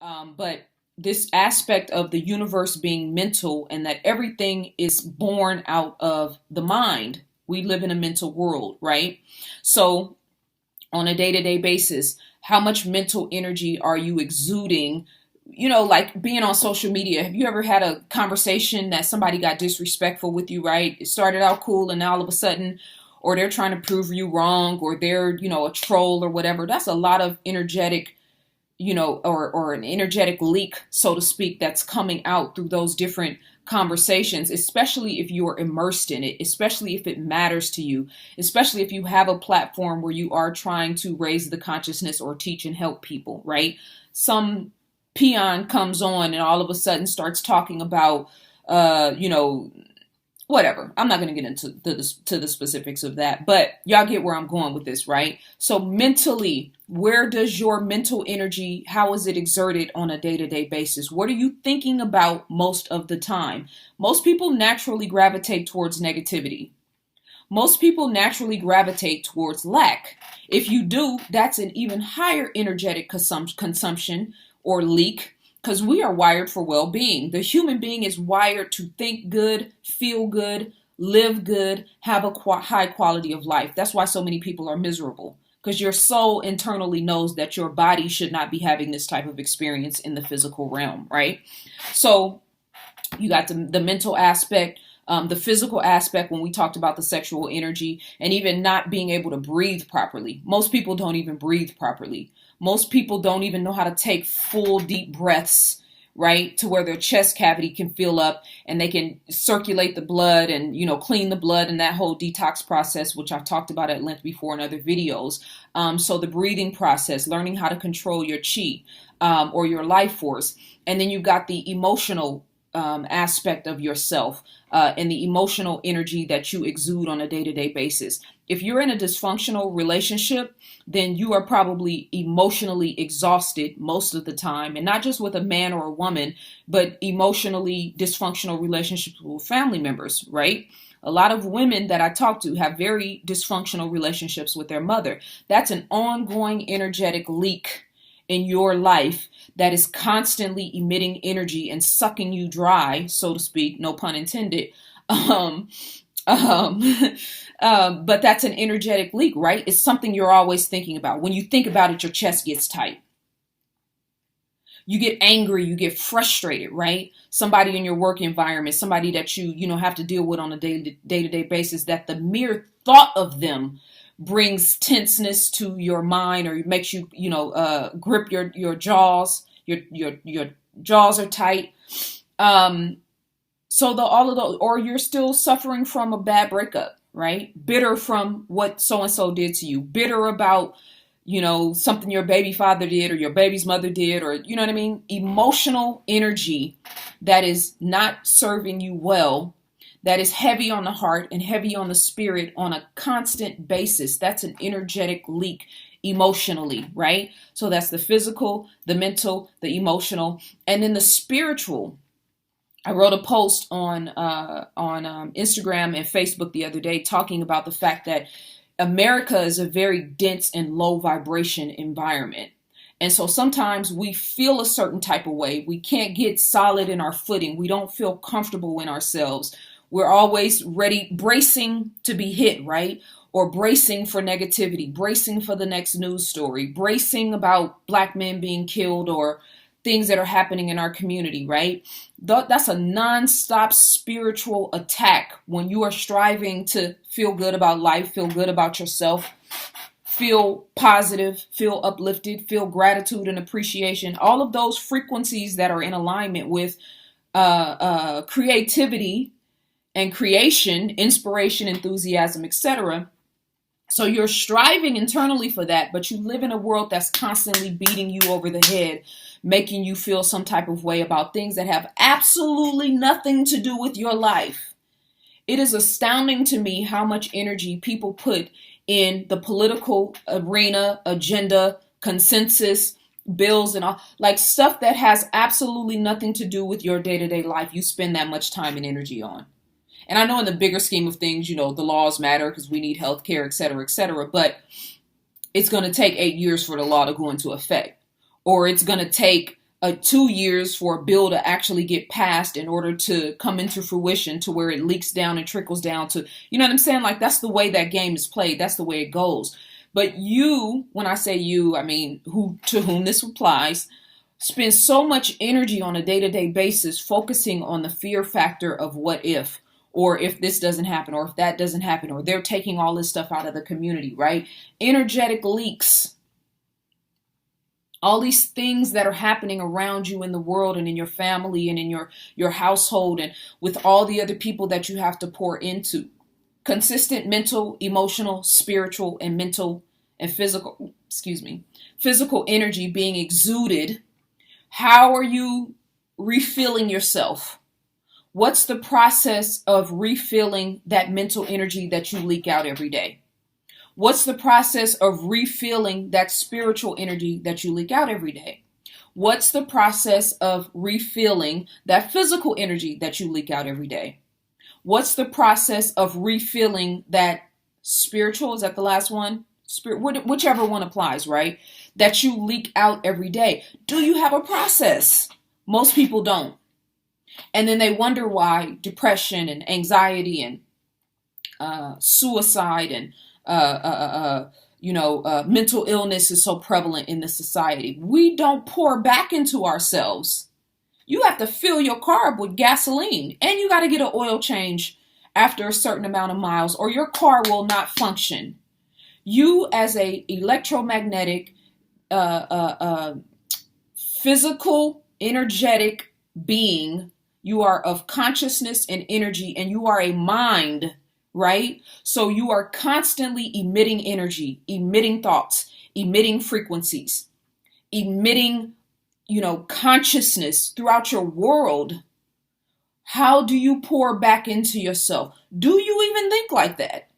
But this aspect of the universe being mental and that everything is born out of the mind. We live in a mental world, right? So on a day-to-day basis, how much mental energy are you exuding? Like being on social media. Have you ever had a conversation that somebody got disrespectful with you, right? It started out cool and now all of a sudden, or they're trying to prove you wrong, or they're, a troll or whatever. That's a lot of energetic, or an energetic leak, so to speak, that's coming out through those different conversations, especially if you are immersed in it, especially if it matters to you, especially if you have a platform where you are trying to raise the consciousness or teach and help people, right? Some peon comes on and all of a sudden starts talking about, whatever. I'm not going to get into the specifics of that, but y'all get where I'm going with this, right? So mentally, where does your mental energy, how is it exerted on a day-to-day basis? What are you thinking about most of the time? Most people naturally gravitate towards negativity. Most people naturally gravitate towards lack. If you do, that's an even higher energetic consumption or leak, because we are wired for well-being. The human being is wired to think good, feel good, live good, have a high quality of life. That's why so many people are miserable, because your soul internally knows that your body should not be having this type of experience in the physical realm, right? So you got the mental aspect, the physical aspect when we talked about the sexual energy, and even not being able to breathe properly. Most people don't even breathe properly. Most people don't even know how to take full deep breaths, right? To where their chest cavity can fill up and they can circulate the blood and, clean the blood and that whole detox process, which I've talked about at length before in other videos. So the breathing process, learning how to control your chi, or your life force. And then you've got the emotional aspect of yourself, and the emotional energy that you exude on a day-to-day basis. If you're in a dysfunctional relationship, then you are probably emotionally exhausted most of the time, and not just with a man or a woman, but emotionally dysfunctional relationships with family members, right? A lot of women that I talk to have very dysfunctional relationships with their mother. That's an ongoing energetic leak in your life that is constantly emitting energy and sucking you dry, so to speak, no pun intended. Um, but that's an energetic leak, right? It's something you're always thinking about. When you think about it, your chest gets tight. You get angry, you get frustrated, right? Somebody in your work environment, somebody that you have to deal with on a day-to-day basis, that the mere thought of them brings tenseness to your mind, or makes you, grip your jaws. Your jaws are tight. So all of those, or you're still suffering from a bad breakup, right? Bitter from what so-and-so did to you. Bitter about, something your baby father did or your baby's mother did, or, you know what I mean? Emotional energy that is not serving you well, that is heavy on the heart and heavy on the spirit on a constant basis. That's an energetic leak emotionally, right? So that's the physical, the mental, the emotional, and then the spiritual. I wrote a post on Instagram and Facebook the other day talking about the fact that America is a very dense and low vibration environment. And so sometimes we feel a certain type of way. We can't get solid in our footing. We don't feel comfortable in ourselves. We're always ready, bracing to be hit, right? Or bracing for negativity, bracing for the next news story, bracing about Black men being killed or things that are happening in our community, right? That's a nonstop spiritual attack when you are striving to feel good about life, feel good about yourself, feel positive, feel uplifted, feel gratitude and appreciation. All of those frequencies that are in alignment with creativity and creation, inspiration, enthusiasm, etc. So you're striving internally for that, but you live in a world that's constantly beating you over the head, making you feel some type of way about things that have absolutely nothing to do with your life. It is astounding to me how much energy people put in the political arena, agenda, consensus, bills, and all, like stuff that has absolutely nothing to do with your day-to-day life. You spend that much time and energy on. And I know in the bigger scheme of things, the laws matter because we need health care, et cetera, but it's going to take 8 years for the law to go into effect. Or it's going to take 2 years for a bill to actually get passed in order to come into fruition, to where it leaks down and trickles down to, you know what I'm saying? Like, that's the way that game is played. That's the way it goes. But you, when I say you, I mean to whom this applies, spend so much energy on a day-to-day basis focusing on the fear factor of what if, or if this doesn't happen, or if that doesn't happen, or they're taking all this stuff out of the community, right? Energetic leaks. All these things that are happening around you in the world and in your family and in your household and with all the other people that you have to pour into. Consistent mental, emotional, spiritual, and mental and physical energy being exuded. How are you refilling yourself? What's the process of refilling that mental energy that you leak out every day? What's the process of refilling that spiritual energy that you leak out every day? What's the process of refilling that physical energy that you leak out every day? What's the process of refilling that spiritual, is that the last one? Whichever one applies, right? That you leak out every day. Do you have a process? Most people don't. And then they wonder why depression and anxiety and suicide and mental illness is so prevalent in this society. We don't pour back into ourselves. You have to fill your car up with gasoline, and you got to get an oil change after a certain amount of miles, or your car will not function. You, as a electromagnetic, physical, energetic being, you are of consciousness and energy, and you are a mind, right? So you are constantly emitting energy, emitting thoughts, emitting frequencies, emitting, consciousness throughout your world. How do you pour back into yourself? Do you even think like that?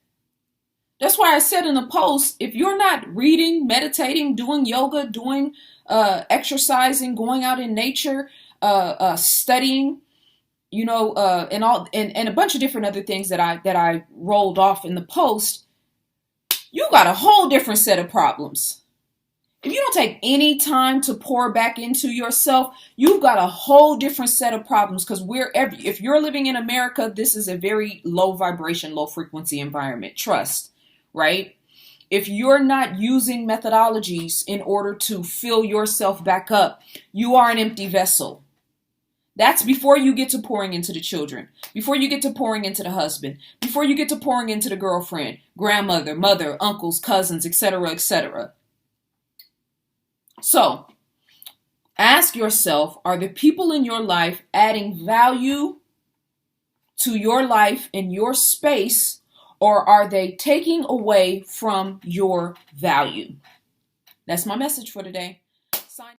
That's why I said in the post, if you're not reading, meditating, doing yoga, doing exercising, going out in nature, studying, and a bunch of different other things that I rolled off in the post, you got a whole different set of problems. If you don't take any time to pour back into yourself, you've got a whole different set of problems, because if you're living in America, this is a very low vibration, low frequency environment. Trust, right? If you're not using methodologies in order to fill yourself back up, you are an empty vessel. That's before you get to pouring into the children, before you get to pouring into the husband, before you get to pouring into the girlfriend, grandmother, mother, uncles, cousins, etc., etc. So, ask yourself, are the people in your life adding value to your life and your space, or are they taking away from your value? That's my message for today.